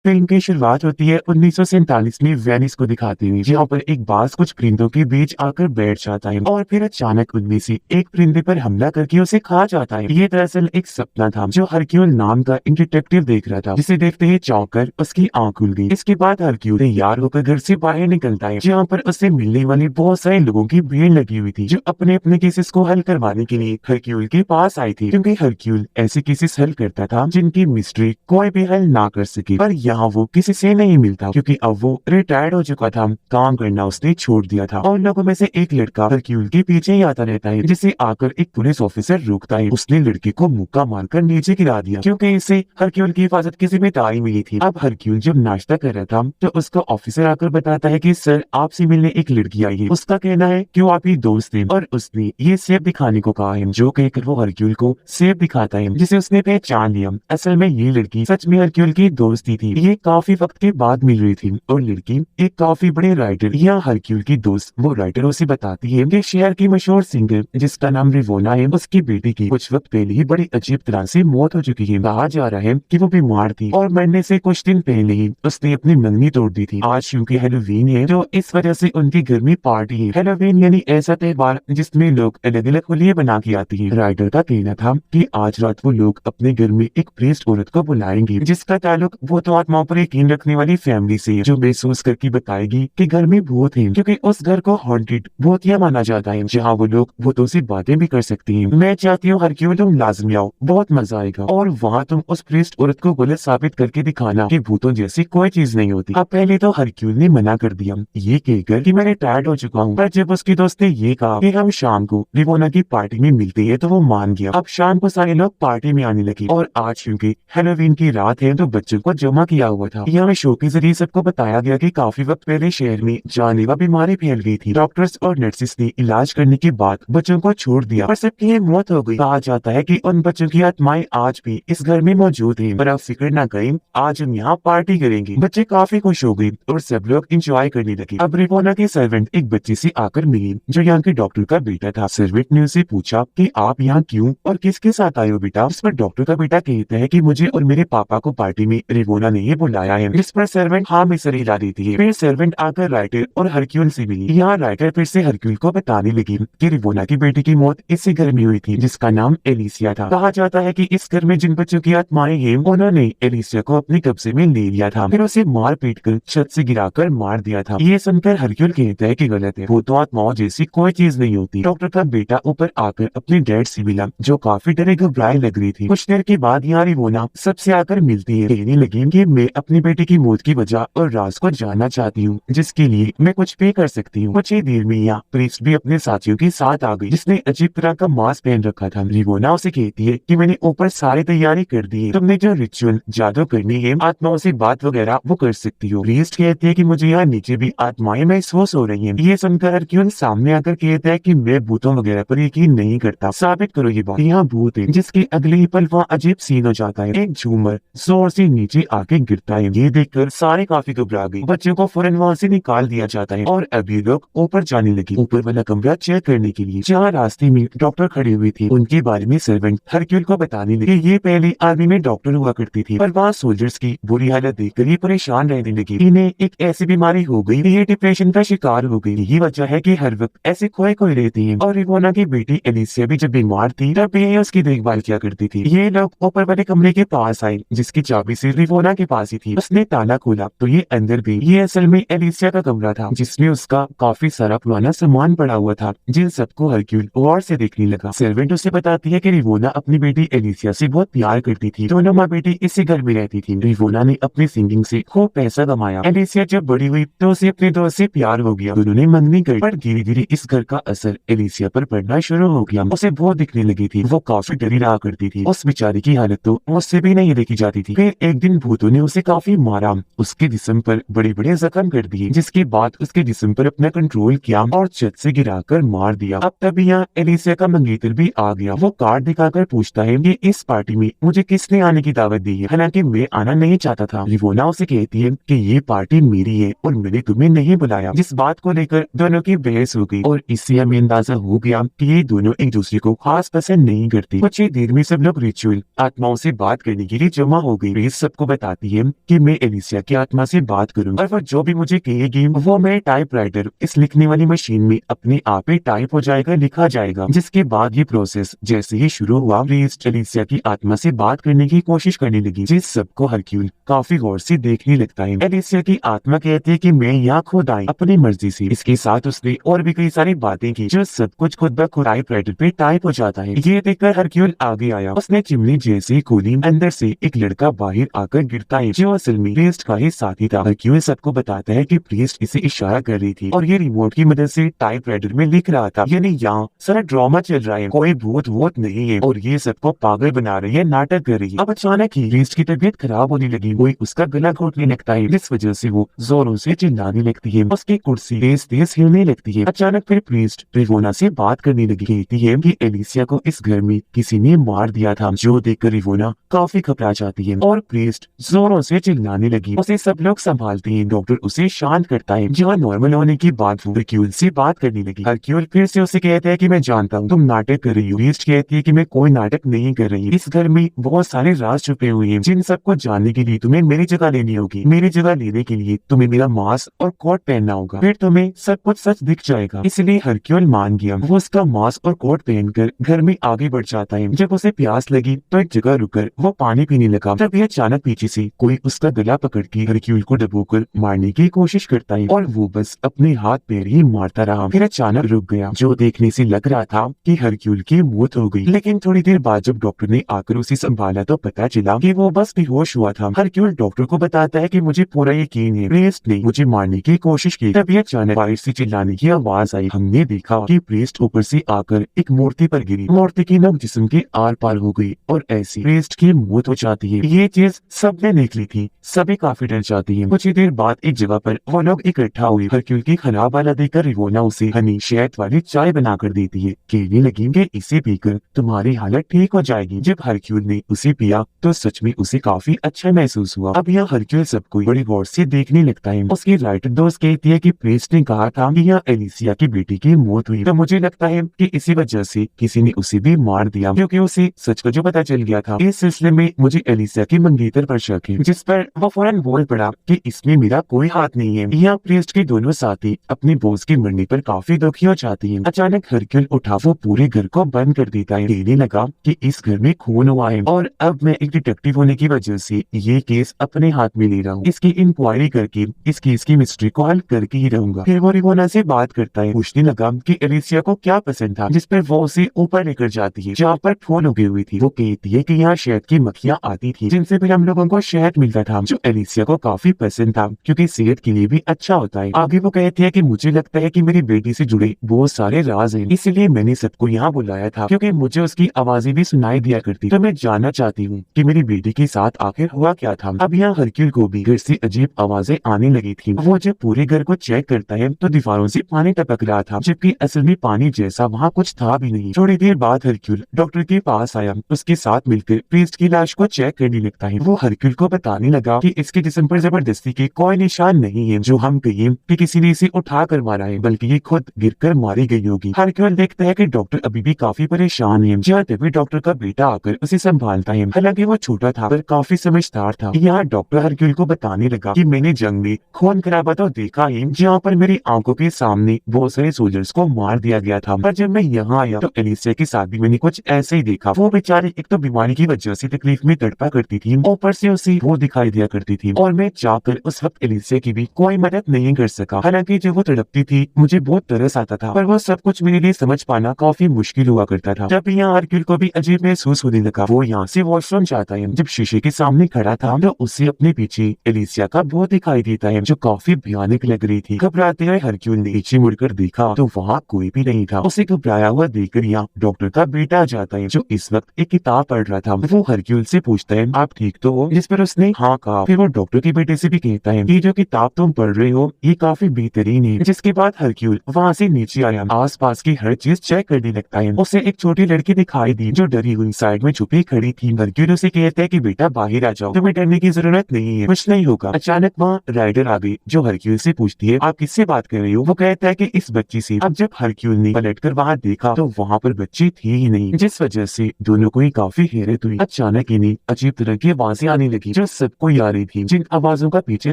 Film की शुरुआत होती है 1947 में वेनिस को दिखाते हुए, जहाँ पर एक बाज कुछ परिंदों के बीच आकर बैठ जाता है और फिर अचानक उनमें से एक परिंदे पर हमला करके उसे खा जाता है। ये दरअसल एक सपना था जो हरक्यूल नाम का एक डिटेक्टिव देख रहा था, जिसे देखते ही चौंक कर उसकी आंख खुल गई। इसके बाद हरक्यूल तैयार होकर घर से बाहर निकलता है, जहाँ पर उसे मिलने वाले बहुत सारे लोगों की भीड़ लगी हुई थी, जो अपने अपने केसेस को हल करवाने के लिए हरक्यूल के पास आई थी, क्योंकि हरक्यूल ऐसे केसेस हल करता था जिनकी मिस्ट्री कोई भी हल ना कर सके। पर यहाँ वो किसी से नहीं मिलता, क्योंकि अब वो रिटायर्ड हो चुका था, काम करना उसने छोड़ दिया था। और लोगों में से एक लड़का हरक्यूल के पीछे ही आता रहता है, जिसे आकर एक पुलिस ऑफिसर रोकता है। उसने लड़के को मुक्का मारकर नीचे गिरा दिया, क्योंकि इसे हरक्यूल की हिफाजत की जिम्मेदारी मिली थी। अब हरक्यूल जब नाश्ता कर रहा था तो उसका ऑफिसर आकर बताता है कि सर, आपसे मिलने एक लड़की आई है। उसका कहना है कि वो आपकी दोस्त है और उसने ये सेब दिखाने को कहा है। जो कहकर वो हरक्यूल को सेब दिखाता है, जिसे उसने पहचान लिया। असल में ये लड़की सच में हरक्यूल की दोस्ती थी। ये काफी वक्त के बाद मिल रही थी और लड़की एक काफी बड़े राइटर या हरक्यूल की दोस्त वो राइटर उसे बताती है कि शहर की मशहूर सिंगर जिसका नाम रिवोना है, उसकी बेटी की कुछ वक्त पहले ही बड़ी अजीब तरह से मौत हो चुकी है। कहा जा रहा है कि वो बीमार थी और मरने से कुछ दिन पहले ही उसने अपनी मंगनी तोड़ दी थी। आज क्योंकि हैलोवीन है तो इस वजह से उनके घर में पार्टी है। हैलोवीन यानी ऐसा त्योहार जिसमें लोग अलग अलग होलियां बना के आती है। राइटर का कहना था कि आज रात वो लोग अपने घर में एक प्रीस्ट औरत को बुलाएंगे, जिसका ताल्लुक भूत आत्माओं पर यकीन रखने वाली फैमिली से है, जो महसूस करके बताएगी कि घर में भूत है, क्योंकि उस घर को हॉन्टेड भूतिया माना जाता है, जहाँ वो लोग भूतों से बातें भी कर सकती हैं। मैं चाहती हूँ हरक्यूल तुम लाजमी आओ, बहुत मजा आएगा और वहाँ तुम उस प्रीस्ट औरत को गलत साबित करके दिखाना कि भूतों जैसी कोई चीज नहीं होती। अब पहले तो हरक्यूल ने मना कर दिया, ये कहकर कि मैं रिटायर्ड हो चुका हूँ। पर जब उसके दोस्त ने ये कहा कि हम शाम को रिवोना की पार्टी में मिलते हैं तो वो मान गया। अब शाम को सारे लोग पार्टी में आने लगे और आज क्योंकि हैलोवीन की रात है तो बच्चों को जमा किया हुआ था। यहाँ शो के जरिए सबको बताया गया कि काफी वक्त पहले शहर में जानलेवा बीमारी फैल गई थी। डॉक्टर्स और नर्सेस ने इलाज करने के बाद बच्चों को छोड़ दिया, पर सबकी मौत हो गई। कहा जाता है कि उन बच्चों की आत्माएं आज भी इस घर में मौजूद हैं। पर आप फिक्र न करें, आज हम यहाँ पार्टी करेंगे। बच्चे काफी खुश हो गए और सब लोग एंजॉय करने लगे। अब रिवोना के सर्वेंट एक बच्चे से आकर मिली जो यहाँ के डॉक्टर का बेटा था। सर्वेंट ने उसे पूछा कि आप यहाँ क्यों और किसके साथ आए हो बेटा। इस पर डॉक्टर का बेटा कहता है कि मुझे और मेरे पापा को पार्टी में रिवोना ने ही बुलाया है। इस पर सर्वेंट हाँ में सर हिला देती है। फिर सर्वेंट आकर राइटर और हरक्यूल से मिली। यहाँ राइटर फिर से हरक्यूल को बताने लगी कि रिवोना की बेटी की मौत इसी घर में हुई थी, जिसका नाम एलिसिया था। कहा जाता है कि इस घर में जिन बच्चों की आत्माएं हैं उन्होंने एलिसिया को अपने कब्जे में ले लिया था, फिर उसे मार पीट कर छत से गिराकर मार दिया था। ये सुनकर हरक्यूल कहता है कि गलत है, वो तो आत्माओं जैसी कोई चीज नहीं होती। डॉक्टर का बेटा ऊपर आकर अपने डैड से मिला, जो काफी डरे घबराए लग रही थी। कुछ देर के बाद यहाँ रिवोना सबसे आकर मिलती है। कहने लगी कि मैं अपनी बेटी की मौत की वजह और राज को जानना चाहती हूँ, जिसके लिए मैं कुछ पे कर सकती हूँ। कुछ ही देर में यहाँ प्रीस्ट भी अपने साथियों के साथ आ गई, जिसने अजीब तरह का मास्क पहन रखा था। रिवोना उसे कहती है कि मैंने ऊपर सारी तैयारी कर दी है, तुमने जो रिचुअल जादू करनी है, आत्माओं से बात वगैरह वो कर सकती हो। प्रीस्ट कहती है कि मुझे यहाँ नीचे भी आत्माएं महसूस हो रही हैं। ये सुनकर हरक्यूल सामने आकर कहता है कि मैं भूतों वगैरह पर यकीन नहीं करता, साबित करो ये बात। यहाँ भूत है। जिसके अगले ही पल वहाँ अजीब सीन हो जाता है। एक झूमर जोर से नीचे आके गिरता है। ये देखकर सारे काफी घबरा गए। बच्चों को फौरन वहाँ से निकाल दिया जाता है और अभी लोग ऊपर जाने लगे, ऊपर वाला कमरा चेक करने के लिए, जहाँ रास्ते में डॉक्टर खड़े हुए थे। उनके बारे में सर्वेंट हरक्यूल को बताने लगे। ये पहले आर्मी में डॉक्टर हुआ करती थी, पर वहाँ सोल्जर्स की बुरी हालत देखकर ये परेशान रहने लगी। इन्हें एक ऐसी बीमारी हो गई, ये डिप्रेशन का शिकार हो गई। यही वजह है कि हर वक्त ऐसे खोए खोए रहती है। और रिवोना की बेटी एलिसिया भी जब बीमार थी तब भी ये उसकी देखभाल किया करती थी। ये लोग ऊपर वाले कमरे के पास आए, जिसकी चाबी से रिवोना के पास ही थी। उसने ताला खोला तो ये अंदर भी। ये असल में एलिसिया का कमरा था, जिसमें उसका काफी सारा पुराना सामान पड़ा हुआ था, जिन सबको हरक्यूल गौर से देखने लगा। सर्वेंट उसे बताती है कि रिवोना अपनी बेटी एलिसिया से बहुत प्यार करती थी। दोनों माँ बेटी इसी घर में रहती थी। रिवोना ने अपनी सिंगिंग से खूब पैसा कमाया। एलिसिया जब बड़ी हुई तो उसे अपने दोस्त से प्यार हो गया। दोनों ने मंगनी करी, पर धीरे धीरे इस घर का असर एलिसिया पर पड़ना शुरू हो गया। उसे बहुत दिखने लगी थी। वो काफी डरी रहा करती थी। उस बेचारी की हालत तो उससे भी नहीं देखी जाती थी। फिर एक दिन भूतों ने उसे काफी मारा, उसके जिस्म पर बड़े बड़े जख्म कर दिए, जिसके बाद उसके जिस्म पर अपना कंट्रोल किया और छत से गिराकर मार दिया। अब तभी यहाँ एलिसिया का मंगेतर भी आ गया। वो कार्ड दिखाकर पूछता है कि इस पार्टी में मुझे किसने आने की दावत दी है, हालांकि मैं आना नहीं चाहता था। रिवोना उसे कहती है कि ये पार्टी मेरी है और मैंने तुम्हें नहीं बुलाया। जिस बात को लेकर दोनों की बहस हो गई और इससे हमें अंदाजा हो गया कि ये दोनों एक दूसरे को खास पसंद नहीं करती। कुछ ही देर में सब लोग रिचुअल आत्माओं से बात करने के लिए जमा हो गई। सबको बताती है कि मैं एलिसिया की आत्मा से बात करूं और वो जो भी मुझे कहेगी वो मैं टाइपराइटर इस लिखने वाली मशीन में अपने आप ही टाइप हो जाएगा, लिखा जाएगा। जिसके बाद ये प्रोसेस जैसे ही शुरू हुआ, प्रीस्ट एलिसिया की आत्मा से बात करने की कोशिश करने लगी, जिस सबको हरक्यूल काफी गौर से देखने लगता है। एलिसिया की आत्मा कहती है कि मैं यहाँ खुद आई अपनी मर्जी से। इसके साथ उसने और भी कई सारी बातें की जो सब कुछ खुद ब खुद टाइपराइटर पे टाइप हो जाता है। ये देखकर हरक्यूल आगे आया, उसने चिमनी जैसे खोली, अंदर से एक लड़का बाहर आकर गिरता है जो असल में प्रीस्ट का ही साथी था। हरक्यूल सबको बताता है कि प्रीस्ट इसे इशारा कर रही थी और ये रिमोट की मदद से टाइपराइटर में लिख रहा था। यानी यहाँ सारा ड्रामा चल रहा है, कोई भूत वोत नहीं है और ये सबको पागल बना रही है, नाटक कर रही है। अब अचानक ही प्रीस्ट की तबीयत खराब होने लगी, कोई उसका गला घोटने लगता है जिस वजह से वो जोरों से चिल्लाने लगती है, उसकी कुर्सी तेज तेज हिलने लगती है। अचानक फिर प्रीस्ट रिवोना से बात करने लगी, कहती है कि एलिसिया को इस घर में किसी ने मार दिया था, जो देखकर रिवोना काफी घबरा जाती है और प्रीस्ट जोरों से चिल्लाने लगी। उसे सब लोग संभालते हैं, डॉक्टर उसे शांत करता है। जहाँ नॉर्मल होने की बात हरक्यूल से बात करने लगी। हरक्यूल फिर से उसे कहता है कि मैं जानता हूँ तुम नाटक कर रही हो। प्रीस्ट कहती है कि मैं कोई नाटक नहीं कर रही, इस घर में बहुत सारे राज छुपे हुए हैं जिन सबको जानने के लिए तुम्हें मेरी जगह लेनी होगी। मेरी जगह लेने के लिए तुम्हें मेरा मास्क और कोट पहनना होगा, फिर तुम्हें सब कुछ सच दिख जाएगा। इसलिए हरक्यूल मान गया। वो उसका मास्क और कोट पहनकर घर में आगे बढ़ जाता है। जब उसे प्यास लगी तो एक जगह रुककर वो पानी पीने लगा। तभी अचानक पीछे से कोई उसका गला पकड़ के हरक्यूल को डबोकर मारने की कोशिश करता है और वो बस अपने हाथ पैर ही मारता रहा। फिर अचानक रुक गया, जो देखने से लग रहा था कि हरक्यूल की मौत हो गई। लेकिन थोड़ी देर बाद जब डॉक्टर ने आकर उसे संभाला तो पता चला कि वो बस बेहोश हुआ था। हरक्यूल डॉक्टर को बताता है कि मुझे पूरा यकीन है प्रीस्ट ने मुझे मारने की कोशिश की। तभी अचानक बाहर से चिल्लाने की आवाज आई। हमने देखा कि प्रीस्ट ऊपर से आकर एक मूर्ति पर गिरी, मूर्ति की नोक जिस्म के आर पार हो गई और ऐसी प्रीस्ट की मौत हो जाती है। ये चीज सबने देख ली थी, सभी काफी डर जाती हैं। कुछ ही देर बाद एक जगह पर वो लोग इकट्ठा हुए। हरक्यूल की खराब हालत देखकर रिवोना उसे हनी शहद वाली चाय बनाकर देती है, कहने लगी कि इसे पीकर तुम्हारी हालत ठीक हो जाएगी। जब हरक्यूल ने उसे पिया तो सच में उसे काफी अच्छा महसूस हुआ। अब यह हरक्यूल सबको बड़ी गौर से देखने लगता है। उसकी राइटर दोस्त कहती है कि प्रीस्ट ने कहा था कि यह एलिसिया की बेटी की मौत हुई, तो मुझे लगता है कि इसी वजह से किसी ने उसे भी मार दिया, क्योंकि उसे सच का जो पता चल गया था। इस सिलसिले में मुझे एलिसिया की मंगेतर पर शक है, जिस पर वो फौरन बोल पड़ा कि इसमें मेरा कोई हाथ नहीं है। यहाँ प्रीस्ट के दोनों साथी अपने बॉस के मरने पर काफी दुखी हो जाती हैं। अचानक हरक्यूल उठा वो पूरे घर को बंद कर देता है, कहने लगा कि इस घर में खून हुआ है और अब मैं एक डिटेक्टिव होने की वजह से ये केस अपने हाथ में ले रहा हूँ। इसकी इंक्वायरी करके इस केस की मिस्ट्री को हल करके ही रहूंगा। फिर वो रिवोना से बात करता है, पूछने लगा कि एलिसिया को क्या पसंद था, जिस पर वो उसे ऊपर लेकर जाती है जहाँ पर फूल उगे हुई थी। वो कहती है कि यहाँ शहद की मक्खियाँ आती थी जिनसे फिर हम लोगों को शहद मिलता था, जो एलिसिया को काफी पसंद था क्योंकि सेहत के लिए भी अच्छा होता है। आगे वो कहती है कि मुझे लगता है कि मेरी बेटी से जुड़े बहुत सारे राज हैं, इसलिए मैंने सबको यहाँ बुलाया था क्योंकि मुझे उसकी आवाजें भी सुनाई दिया करती, तो मैं जानना चाहती हूँ कि मेरी बेटी के साथ आखिर हुआ क्या था। अब यहाँ हरक्यूल को भी घर से अजीब आवाजें आने लगी थी। वो जब पूरे घर को चेक करता है तो दीवारों से पानी टपक रहा था, जबकि असल में पानी जैसा वहाँ कुछ था भी नहीं। थोड़ी देर बाद हरक्यूल डॉक्टर के पास आया, उसके साथ मिलकर प्रीस्ट की लाश को चेक करने लगता है। वो हरक्यूल को बताने लगा कि इसके जिस्म पर जबरदस्ती के कोई निशान नहीं है जो हम कहें कि किसी ने इसे उठा कर मारा है, बल्कि ये खुद गिरकर मारी गई होगी। हरक्यूल देखता है कि डॉक्टर अभी भी काफी परेशान है, जहाँ तभी डॉक्टर का बेटा आकर उसे संभालता है। हालांकि वो छोटा था पर काफी समझदार था। यहाँ डॉक्टर हरक्यूल को बताने लगा कि मैंने जंग में खून खराबा तो देखा है, जहाँ पर मेरी आंखों के सामने बहुत सारे सोल्जर्स को मार दिया गया था, पर जब मैं यहाँ आया तो एलिसिया के साथ भी मैंने कुछ ऐसे ही देखा। वो बेचारी एक तो बीमारी की वजह से तकलीफ में तड़पा करती थी, ऊपर से उसे वो दिखाई दिया करती थी और मैं जाकर उस वक्त एलिसिया की भी कोई मदद नहीं कर सका। हालांकि जब वो तड़पती थी मुझे बहुत तरस आता था, पर वो सब कुछ मेरे लिए समझ पाना काफी मुश्किल हुआ करता था। जब यहाँ हरक्यूल को भी अजीब महसूस होने लगा, वो यहाँ से वॉशरूम जाता है। जब शीशे के सामने खड़ा था तो उसे अपने पीछे एलिसिया का बहुत दिखाई देता है, जो काफी भयानक लग रही थी। घबराते हुए हरक्यूल ने पीछे मुड़कर देखा तो वहाँ कोई भी नहीं था। उसे घबराया हुआ देखकर यहाँ डॉक्टर का बेटा जाता है, जो इस वक्त एक किताब पढ़ रहा था। वो हरक्यूल से पूछता है, आप ठीक तो हो? जिस पर उसने हाँ कहा। फिर वो डॉक्टर के बेटे से भी कहता है कि जो किताब तुम पढ़ रहे हो ये काफी बेहतरीन है। जिसके बाद हरक्यूल वहाँ से नीचे आया, आस पास की हर चीज चेक करने लगता है। उसे एक छोटी लड़की दिखाई दी जो डरी हुई साइड में छुपी खड़ी थी। हरक्यूल उसे कहता है कि बेटा बाहर आ जाओ, तुम्हें डरने की जरूरत नहीं है, कुछ नहीं होगा। अचानक वहाँ राइडर आ गई जो हरक्यूल से पूछती है, आप किससे बात कर रही हो? वो कहता है कि इस बच्ची से। अब जब हरक्यूल ने पलटकर वहाँ देखा तो वहाँ पर बच्ची थी ही नहीं, जिस वजह से दोनों को ही काफी हैरत हुई। अचानक इन्हें अजीब तरह की आवाजें आने लगी, जो सबको आ रही थी। जिन आवाजों का पीछे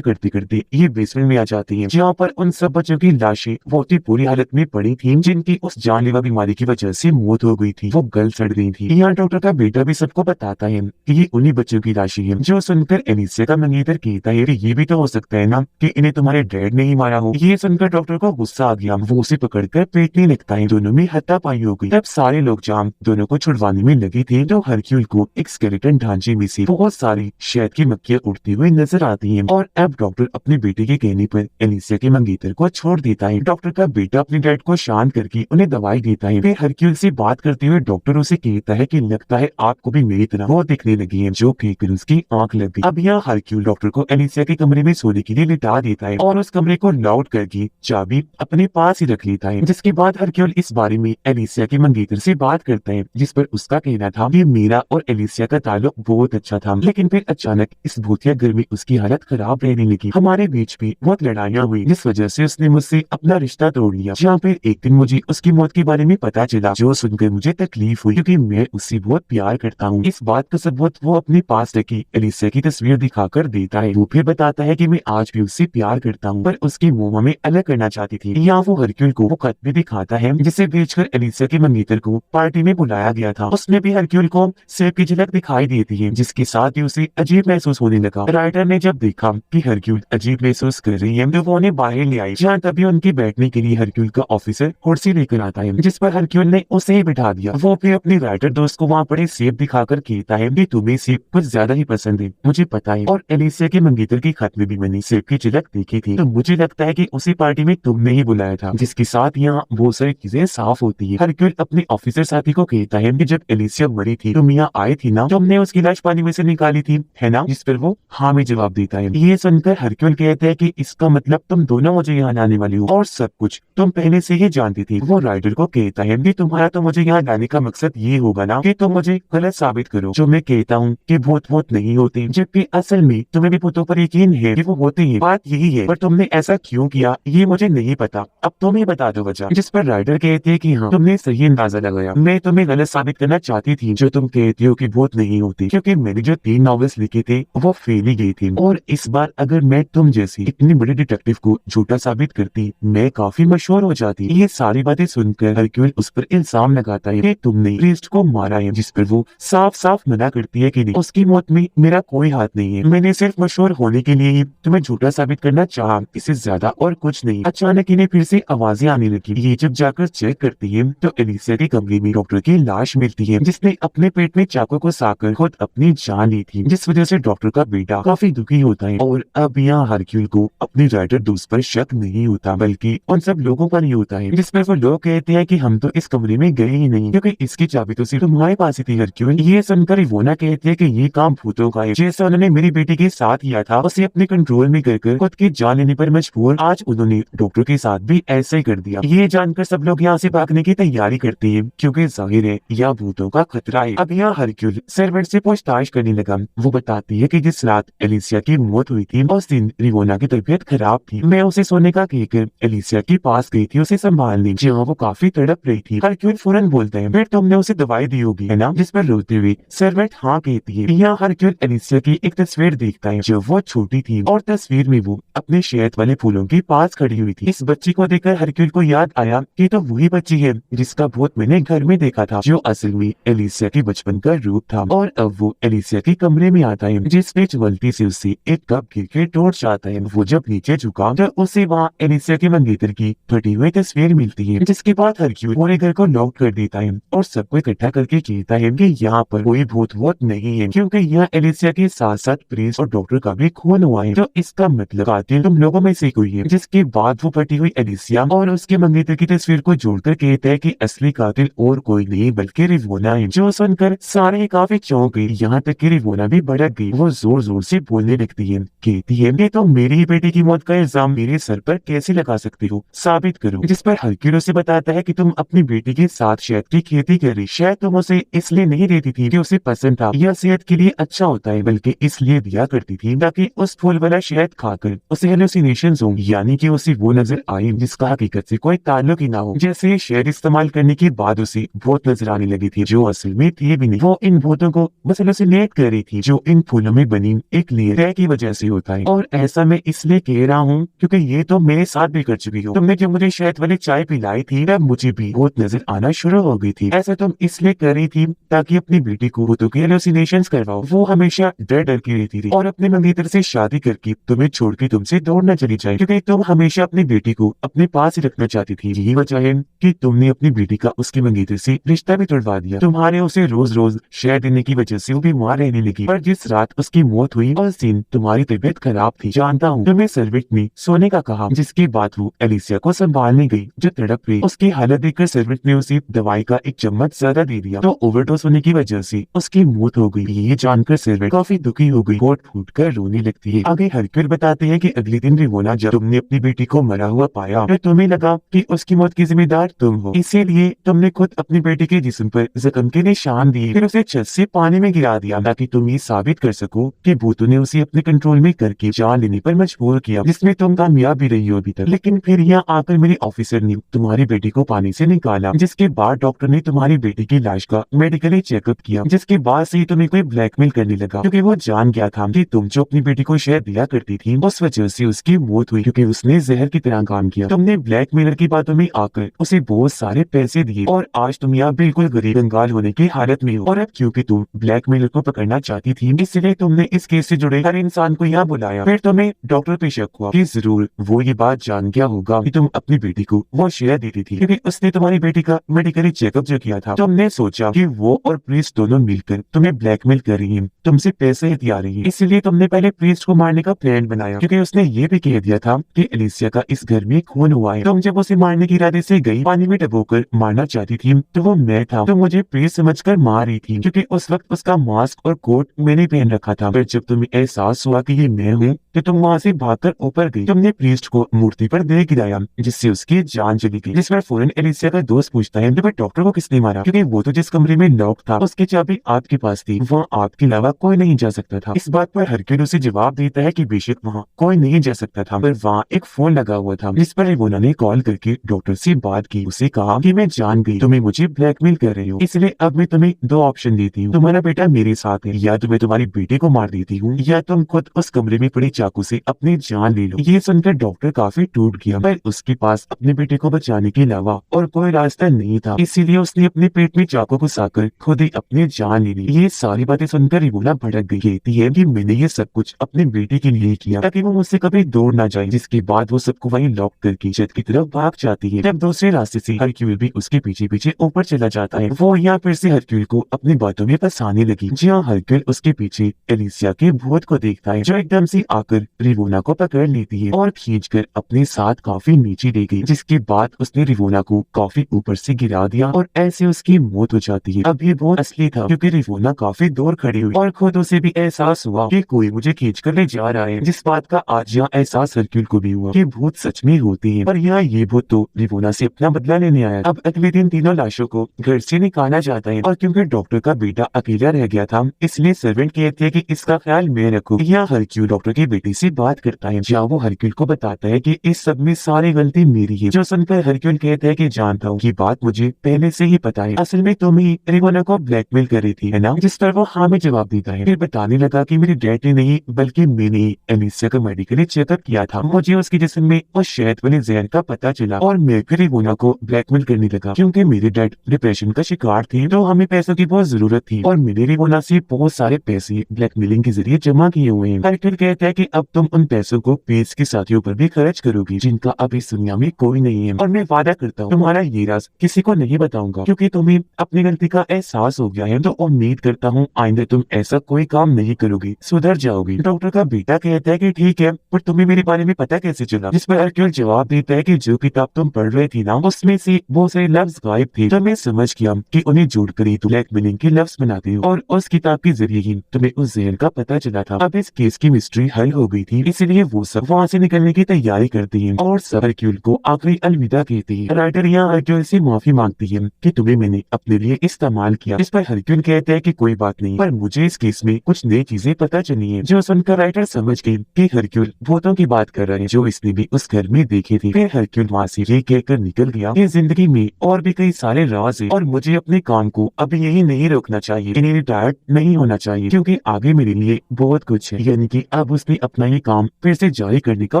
करते करते ये बेसमेंट में आ जाती है, जहाँ पर उन सब बच्चों की लाशें बहुत ही बुरी हालत में पड़ी थी, जिनकी उस जानलेवा बीमारी की वजह से मौत हो गई थी। वो गल सड़ गई थी। यहाँ डॉक्टर का बेटा भी सबको बताता है कि ये उन्हीं बच्चों की लाशें हैं। जो सुनकर एलिसिया का मंगेतर कहता है कि ये भी तो हो सकता है ना कि इन्हें तुम्हारे डैड ने ही मारा हो। ये सुनकर डॉक्टर को गुस्सा आ गया। वो उसे पकड़कर पीटने लगता है। दोनों में हाथापाई हो गई। तब सारे लोग जाम दोनों को छुड़वाने में लगे थे, तो हरक्यूल को एक स्केलेटन ढांचे में से बहुत सारी शहद की मक्खियां उड़ती हुई नजर आती हैं। और अब डॉक्टर अपने बेटे के कहने पर एलिसिया के मंगेतर को छोड़ देता है। डॉक्टर का बेटा अपने डैड को शांत करके उन्हें दवाई देता है। फिर हरक्यूल से बात करते हुए डॉक्टर उसे कहता है कि लगता है आपको भी मेरी तरह वो दिखने लगी है, जो कहकर उसकी आंख लग गई। अब यहाँ हरक्यूल डॉक्टर को एलिसिया के कमरे में सोने के लिए लिटा देता है और उस कमरे को लॉक करके चाबी अपने पास ही रख लेता है। जिसके बाद हरक्यूल इस बारे में एलिसिया के मंगेतर से बात करता है, जिस पर उसका कहना था कि मेरा और एलिसिया का ताल्लुक बहुत अच्छा था, लेकिन फिर अचानक इस भूतिया घर में उसकी हालत खराब रहने लगी। हमारे बीच भी बहुत लड़ाइयाँ हुई, जिस वजह से उसने मुझसे अपना रिश्ता तोड़ लिया। जहाँ पे एक दिन मुझे उसकी मौत के बारे में पता चला, जो सुनकर मुझे तकलीफ हुई, क्योंकि मैं उससे बहुत प्यार करता हूँ। इस बात का सबूत वो अपने पास रखी एलिसिया की तस्वीर दिखाकर देता है। वो फिर बताता है कि मैं आज भी उससे प्यार करता हूँ, पर उसकी मोह में अलग करना चाहती थी। यहाँ वो हरक्यूल को वो खत भी दिखाता है, जिसे भेजकर एलिसिया के मंगेतर को पार्टी में बुलाया गया था। उसमें भी हरक्यूल को सेब की झलक दिखाई देती है, जिसके साथ ही उसे अजीब महसूस होने लगा। राइटर ने जब देखा कि हरक्यूल अजीब महसूस कर रही है, तो वो उन्हें बाहर ले आई, जहाँ तभी उनके बैठने के लिए हरक्यूल का ऑफिसर कुर्सी लेकर आता है, जिस पर हरक्यूल ने उसे ही बिठा दिया। वो फिर अपने राइटर दोस्त को वहाँ पड़े सेब दिखाकर कहता है कि तुम्हें सेब कुछ ज्यादा ही पसंद है, मुझे पता है, और एलिसिया के मंगेतर के खत में भी मैंने सेब की झलक देखी थी, तो मुझे लगता है कि उसी पार्टी में तुमने ही बुलाया था। जिसके साथ यहाँ बहुत सारी चीजें साफ होती है। हरक्यूल अपने ऑफिसर साथी को कहता है कि जब एलिसिया मरी थी तुम यहाँ आए थी ना, तुमने उसकी लाश पानी में से निकाली थी, है ना? जिस पर वो हाँ में जवाब देता है। ये सुनकर हरक्यूल कहता है कि इसका मतलब तुम दोनों मुझे यहाँ लाने वाली हो और सब कुछ तुम पहले से ही जानती थी। वो राइटर को कहता है कि तुम्हारा तो मुझे यहाँ लाने का मकसद ये होगा ना कि तुम मुझे गलत साबित करो, जो मैं कहता हूँ कि भूत नहीं होते, जबकि असल में तुम्हें भी भूतों पर यकीन है कि वो होते हैं। बात यही है, पर तुमने ऐसा क्यों किया ये मुझे नहीं पता, अब तुम ही बता दो वजह। जिस पर राइटर कहते हैं कि हाँ तुमने सही अंदाजा लगाया, मैं तुम्हें गलत साबित करना चाहती थी जो तुम कहती हो कि भूत नहीं होती, क्योंकि मैंने जो 3 नॉवेल्स लिखे थे वो फेल ही गए थे, और इस बार अगर मैं तुम जैसी इतनी बड़ी डिटेक्टिव को झूठा साबित करती मैं काफी मशहूर हो जाती। ये सारी बातें सुनकर हरक्यूल उस पर इल्जाम लगाता है कि तुमने प्रीस्ट को मारा है, जिस पर वो साफ साफ मना करती है कि नहीं, उसकी मौत में मेरा कोई हाथ नहीं है, मैंने सिर्फ मशहूर होने के लिए ही तुम्हें झूठा साबित करना चाहा, इससे ज्यादा और कुछ नहीं। अचानक इन्हें फिर से आवाजें आने लगी। ये जब जाकर चेक करती है तो एलिसिया के कमरे में डॉक्टर की लाश मिलती है, जिसने अपने पेट में चाकू को साकर खुद अपनी जान ली थी, जिस वजह से डॉक्टर का बेटा काफी दुखी होता है। और अब यहाँ हरक्यूल को अपने राइटर दोस्त पर शक नहीं होता, बल्कि उन सब लोगों पर ही होता है, जिसमें वो लोग कहते हैं कि हम तो इस कमरे में गए ही नहीं, क्योंकि इसकी चाबी तो सिर्फ तुम्हारे पास ही थी हरक्यूल। ये सुनकर इवोना कहती है कि ये काम भूतों का है, जैसा उन्होंने मेरी बेटी के साथ किया था, उसे अपने कंट्रोल में कर खुद की जान लेने पर मजबूर, आज उन्होंने डॉक्टर के साथ भी ऐसा ही कर दिया। ये जानकर सब लोग यहाँ से भागने की तैयारी करते हैं, क्योंकि जाहिर है यह भूतों का खतरा है। अब यहाँ हरक्यूल सर्वेंट से पूछताछ करने लगा। वो बताती है कि जिस रात एलिसिया की मौत हुई थी उस दिन रिवोना की तबीयत खराब थी, मैं उसे सोने का कहकर एलिसिया के पास गई थी उसे संभालने, जहाँ वो काफी तड़प रही थी। हरक्यूल फौरन बोलता है फिर तुमने उसे दवाई दी होगी, है ना? जिस पर रोते हुए सर्वेंट हाँ कहती है। यहाँ हरक्यूल एलिसिया की एक तस्वीर देखता है जो वो छोटी थी, और तस्वीर में वो अपने शहद वाले फूलों के पास खड़ी हुई थी। इस बच्ची को देखकर हरक्यूल को याद आया कि तो वही बच्ची है जिसका भूत मैंने घर में देखा था, जो असल में एलिसिया के बचपन का रूप था। और अब वो एलिसिया के कमरे में आता है, जिसमें गलती से उसे एक कप गिर के टूट जाता है। वो जब नीचे झुका तो उसे वहाँ एलिसिया के मंगेतर की फटी हुई तस्वीर मिलती है, जिसके बाद हरक्यूल पूरे घर को लॉक कर देता है और सबको इकट्ठा करके कहता है कि यहाँ पर कोई भूत वोत नहीं है, क्योंकि यहाँ एलिसिया के साथ साथ प्रिंस और डॉक्टर का भी खून हुआ है, तो इसका मतलब कातिल तुम लोगों में से कोई है। जिसके बाद वो फटी हुई एलिसिया और उसके मंगेतर की तस्वीर को जोड़कर कहता है कि असली कातिल और कोई नहीं बल्कि रिवोना है। जो सुनकर सारे काफी चौंक गए, यहाँ तक कि रिवोना भी भड़क गई। वो जोर जोर से बोलने लगती है, कहती है कि तुम मेरी ही बेटी की मौत का इल्जाम मेरे सर पर कैसे लगा सकती हो, साबित करो। जिस पर हरक्यूल से बताता है कि तुम अपनी बेटी के साथ शहद की खेती कर रही, शायद तुम उसे इसलिए नहीं देती थी कि उसे पसंद था, यह सेहत के लिए अच्छा होता है, बल्कि इसलिए दिया करती थी ताकि उस फूल वाला शहद खाकर उसे हेलुसिनेशंस हों, यानी कि उसे वो नजर आए जिसका हकीकत से कोई ताल्लुक ही ना हो। जैसे शेर इस्तेमाल करने के बाद उसे भूत नजर आने लगी थी जो असल में थे भी नहीं। वो इन भूतों को बस हेलुसिनेट कर रही थी जो इन फूलों में बनी एक लेयर की वजह से होता है। और ऐसा मैं इसलिए कह रहा हूँ क्योंकि ये तो मेरे साथ भी कर चुकी हो। तुमने जब मुझे शहद वाली चाय पिलाई थी तब मुझे भी भूत नजर आना शुरू हो गई थी। ऐसा तुम इसलिए कर रही थी ताकि अपनी बेटी को भूतों की हेलुसिनेशंस करवाओ। वो हमेशा डर डर के रहती थी और अपने मंगेतर से शादी करके तुम्हें छोड़ के तुमसे दूर न चली जाए, क्योंकि तुम हमेशा अपनी बेटी को अपने पास ही रखना चाहती थी। यही वजह है कि तुमने अपनी बेटी का उसके मंगेतर से रिश्ता भी तोड़वा दिया। तुम्हारे उसे रोज रोज शहद देने की वजह से वो बीमार रहने लगी। पर जिस रात उसकी मौत हुई उस दिन तुम्हारी तबीयत खराब थी। जानता हूँ तुम्हें सर्वेंट ने सोने का कहा, जिसके बाद वो एलिसिया को संभालने गई जो तड़प रही। उसकी हालत देखकर सर्वेंट ने उसे दवाई का एक चम्मच ज्यादा दे दिया तो ओवरडोज होने की वजह से उसकी मौत हो गई। ये जानकर सर्वेंट काफी दुखी हो गई, फूट फूट कर रोने लगती है। आगे हरक्यूल बताते हैं कि अगले दिन रिवोना जब तुमने अपनी बेटी को मरा हुआ पाया तो तुम्हें लगा कि उसकी मौत की जिम्मेदार तुम हो, इसीलिए तुमने खुद अपनी बेटी के जिस्म पर जख्म के निशान दिए, फिर उसे छत से पानी में गिरा दिया ताकि तुम ये साबित कर सको कि भूतों ने उसे अपने कंट्रोल में करके जान लेने पर मजबूर किया, जिसमें तुम कामयाब भी रही हो अभी तक। लेकिन फिर यहाँ आकर मेरे ऑफिसर ने तुम्हारी बेटी को पानी से निकाला, जिसके बाद डॉक्टर ने तुम्हारी बेटी की लाश का मेडिकली चेकअप किया, जिसके बाद से तुम्हें कोई ब्लैकमेल करने लगा, क्योंकि वो जान गया था कि तुम जो अपनी बेटी को शहद दिया करती थी उस वजह से उसकी मौत हुई, क्योंकि उसने जहर की तरह काम किया। तुमने ब्लैकमेलर की बातों में आकर उसे बहुत सारे पैसे दिए और आज तुम यहाँ बिल्कुल गरीब कंगाल होने की हालत में हो। और अब क्योंकि तुम ब्लैकमेलर को पकड़ना चाहती थी इसलिए तुमने इस केस से जुड़े हर इंसान को यहाँ बुलाया। फिर तुम्हें डॉक्टर पे शक हुआ कि जरूर वो ये बात जान गया होगा कि तुम अपनी बेटी को वो शहद देती थी, क्योंकि उसने तुम्हारी बेटी का मेडिकली चेकअप जो किया था। तुमने सोचा कि वो और प्रीस्ट दोनों मिलकर तुम्हें ब्लैकमेल कर रही हैं, तुमसे पैसे हथिया रही हैं, इसलिए तुमने पहले प्रीस्ट को मारने का प्लान बनाया, क्योंकि उसने ये भी कह दिया था कि एलिसिया का इस घर में खून हुआ है। तुम जब उसे मारने के इरादे से गई, पानी में डुबोकर मारना चाहती थी, तो वो मैं था, तो मुझे प्रीस्ट समझकर मार रही थी, क्योंकि उस वक्त उसका मास्क और कोट मैंने पहन रखा था। फिर जब तुम्हें एहसास हुआ कि ये मैं हूँ तो तुम वहाँ से भागकर ऊपर गई। तुमने प्रीस्ट को मूर्ति पर दे गिराया जिससे उसकी जान चली गई, जिस पर फौरन एलिसिया का दोस्त पूछता है तो डॉक्टर को किसने मारा, क्योंकि वो तो जिस कमरे में लॉक था उसकी चाबी आपके पास थी, वहाँ आपके अलावा कोई नहीं जा सकता था। इस बात पर हरक्यूल उसे जवाब देता है कि बेशक वहाँ कोई नहीं जा सकता था, पर वहाँ एक फोन लगा हुआ था जिस पर रिवोना ने कॉल करके डॉक्टर से बात की। उसे कहा कि मैं जान गई तुम्हें मुझे ब्लैकमेल कर रही हो, इसलिए अब मैं तुम्हें दो ऑप्शन देती हूँ, तुम्हारा बेटा मेरे साथ है, या तो मैं तुम्हारी बेटी को मार देती हूँ या तुम खुद उस कमरे में पड़े चाकू से अपनी जान ले लो। ये सुनकर डॉक्टर काफी टूट गया, पर उसके पास अपने बेटे को बचाने के अलावा और कोई रास्ता नहीं था, इसीलिए उसने अपने पेट में चाकू घुसाकर खुद ही अपनी जान ले ली। ये सारी बातें सुनकर रिवोना भड़क गई, कहती है कि मैंने ये सब कुछ अपने बेटे के लिए किया ताकि वो मुझसे कभी दूर ना जाए। जिसके बाद वो सबको वहीं लॉक करके छत की तरफ भाग जाती है। तब दूसरे रास्ते से हरक्यूल भी उसके पीछे पीछे ऊपर चला जाता है। वो यहाँ फिर से हरक्यूल को अपनी बातों में फंसाने लगी। जहाँ हरक्यूल उसके पीछे एलिसिया के भूत को देखता है जो एकदम से आकर रिवोना को पकड़ लेती है और खींचकर अपने साथ काफी नीचे ले गई, जिसके बाद उसने रिवोना को काफी ऊपर से गिरा दिया और ऐसे उसकी मौत हो जाती है। अब ये बहुत असली था क्योंकि रिवोना काफी दूर खड़ी हुई और खुद उसे भी एहसास हुआ कि कोई मुझे खींचकर ले जा रहा है, जिस बात का आज यहाँ एहसास हरक्यूल को भी हुआ कि भूत सच में होते हैं। पर यहाँ ये भूत तो रिवोना से अपना बदला लेने आया। अब अगले दिन तीनों लाशों को घर से निकाला जाता है और क्योंकि डॉक्टर का बेटा अकेला रह गया था इसलिए सर्वेंट कहते हैं कि इसका ख्याल मैं रखूं। यहाँ हरक्यूल डॉक्टर की बेटी से बात करता है जहाँ वो हरक्यूल को बताता है कि इस सब में सारी गलती मेरी है, जो सुनकर हरक्यूल कहता है कि जानता हूँ, ये बात मुझे पहले से ही पता है, असल में तुम ही रिवोना को ब्लैकमेल कर रही थी है ना। जिस पर वो हाँ में जवाब देता है। फिर बताने लगा कि मेरे डैड ने नहीं बल्कि मैंने एलिसिया का मेडिकली चेकअप किया था, मुझे उसके जिस्म में उस शहद वाले जहर का पता चला और मैं फिर रिवोना को ब्लैकमेल करने लगा क्योंकि मेरे डैड डिप्रेशन का शिकार थे तो हमें पैसों की बहुत जरूरत थी और मेरे रिवोना से बहुत सारे पैसे ब्लैकमेलिंग के जरिए जमा किए हुए हैं। हरक्यूल कहता है कि अब तुम उन पैसों को पेज के साथियों पर भी खर्च करोगी जिनका अब इस दुनिया में कोई नहीं है, और मैं वादा करता हूँ तुम्हारा ये राज किसी को नहीं बताऊंगा क्योंकि तुम्हें अपनी गलती का एहसास हो गया है, तो उम्मीद करता हूँ आइंदा तुम ऐसा कोई काम नहीं करोगी, सुधर जाओगी। डॉक्टर का बेटा कहता है कि ठीक है, पर तुम्हें मेरे बारे में पता कैसे चला, जिस पर हरक्यूल जवाब देता है कि जो किताब तुम पढ़ रहे थी ना उसमें से बहुत सारे लफ्ज गायब थे, तो मैं समझ गया कि उन्हें जोड़कर ही तुम ब्लैकमेलिंग के लफ्ज बनाते हो और उस किताब के जरिए ही तुम्हें उस जहर का पता चला था। अब इस केस की मिस्ट्री हल हो गई थी, इसलिए वो सब वहाँ से निकलने की तैयारी करती है और सब हरक्यूल को आखिरी अलविदा कहती है। राइटर यहाँ हरक्यूल से माफी मांगती है कि तुम्हें मैंने अपने लिए इस्तेमाल किया, इस पर हरक्यूल कहता है कि कोई बात नहीं, पर मुझे इस केस में कुछ नई चीजें पता चली है। जो सुनकर राइटर समझ गई कि हरक्यूल हरक्यूल भूतों की बात कर रहे हैं जो इसने भी उस घर में देखी थी। फिर हरक्यूल वहाँ से ये कहकर निकल गया कि जिंदगी में और भी कई सारे राज हैं और मुझे अपने काम को अभी यही नहीं रोकना चाहिए, इन्हें रिटायर्ड नहीं होना चाहिए क्योंकि आगे मेरे लिए बहुत कुछ है। यानी कि अब उसने अपना ये काम फिर से जारी करने का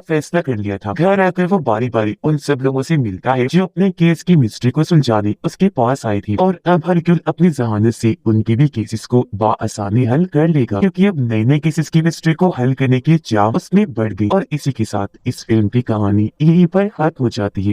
फैसला कर लिया था। घर आकर वो बारी बारी उन सब लोगों से मिलता है जो अपने केस की मिस्ट्री को सुलझाने उसके पास आई थी और अब हरक्यूल अपनी जहानत से उनके भी केसेस को बआसानी हल कर लेगा क्योंकि अब नए नए केसेस की मिस्ट्री को हल करने की चाह उसमें बढ़ गई। और इसी के साथ इस फिल्म की कहानी यहीं पर खत्म हो जाती है।